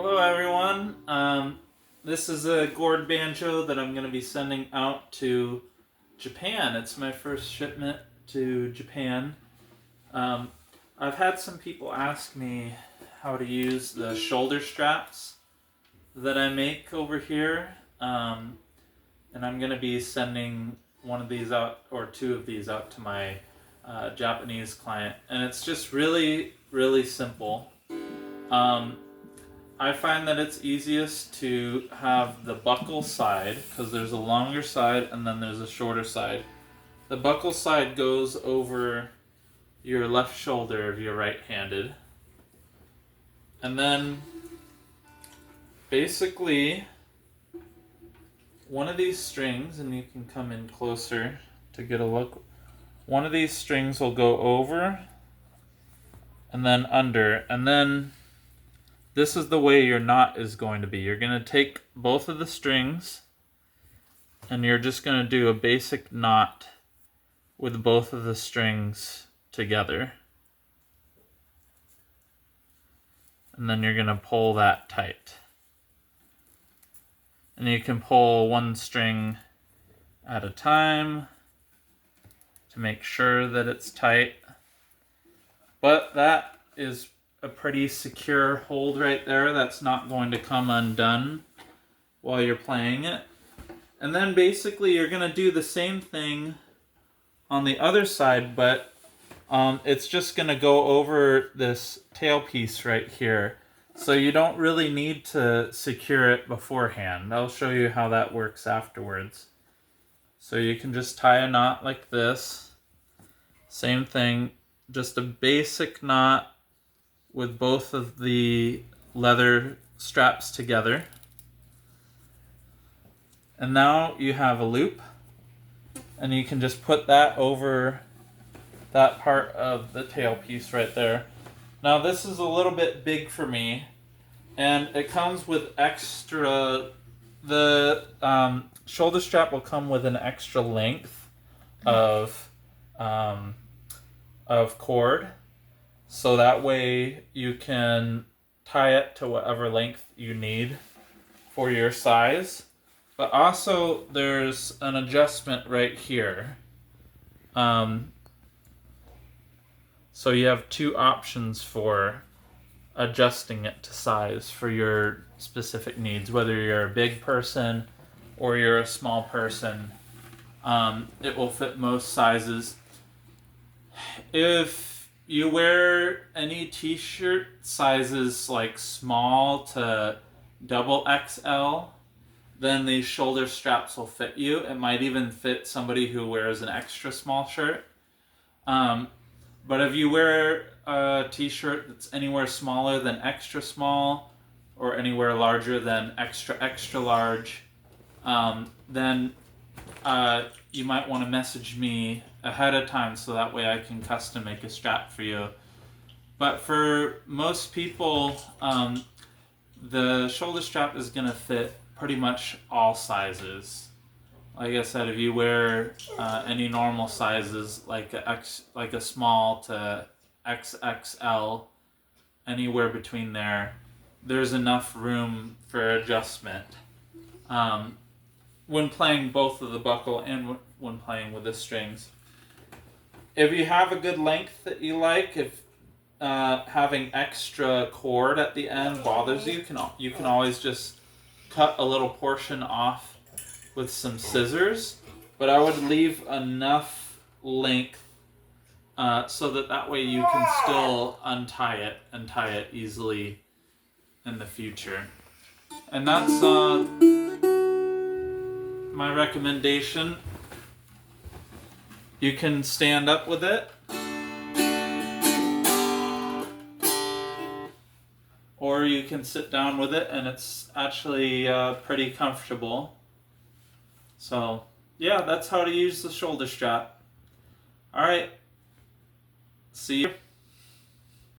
Hello everyone. This is a gourd banjo that I'm going to be sending out to Japan. It's my first shipment to Japan. Um, I've had some people ask me how to use the shoulder straps that I make over here. And I'm going to be sending one of these out, or two of these out to my Japanese client. And it's just really, really simple. I find that it's easiest to have the buckle side, because there's a longer side and then there's a shorter side. The buckle side goes over your left shoulder if you're right-handed. And then basically one of these strings, and you can come in closer to get a look, one of these strings will go over and then under, and then this is the way your knot is going to be. You're going to take both of the strings and you're just going to do a basic knot with both of the strings together. And then you're going to pull that tight. And you can pull one string at a time to make sure that it's tight. But that is a pretty secure hold right there. That's not going to come undone while you're playing it. And then basically you're going to do the same thing on the other side, but it's just going to go over this tailpiece right here. So you don't really need to secure it beforehand. I'll show you how that works afterwards. So you can just tie a knot like this. Same thing, just a basic knot with both of the leather straps together. And now you have a loop, and you can just put that over that part of the tailpiece right there. Now this is a little bit big for me, and it comes with extra, the shoulder strap will come with an extra length of cord. So that way you can tie it to whatever length you need for your size. But also there's an adjustment right here. So you have two options for adjusting it to size for your specific needs. Whether you're a big person or you're a small person, it will fit most sizes. If you wear any t-shirt sizes like small to double XL, then these shoulder straps will fit you. It might even fit somebody who wears an extra small shirt. But if you wear a t-shirt that's anywhere smaller than extra small or anywhere larger than extra extra large, then you might want to message me ahead of time so that way I can custom make a strap for you. But for most people, the shoulder strap is going to fit pretty much all sizes. Like I said, if you wear any normal sizes, like a small to XXL, anywhere between there, there's enough room for adjustment when playing both of the buckle and when playing with the strings. If you have a good length that you like, if having extra cord at the end bothers you, you can always just cut a little portion off with some scissors. But I would leave enough length so that way you can still untie it and tie it easily in the future. And that's my recommendation. You can stand up with it, or you can sit down with it, and it's actually pretty comfortable. So yeah, that's how to use the shoulder strap. Alright, see you.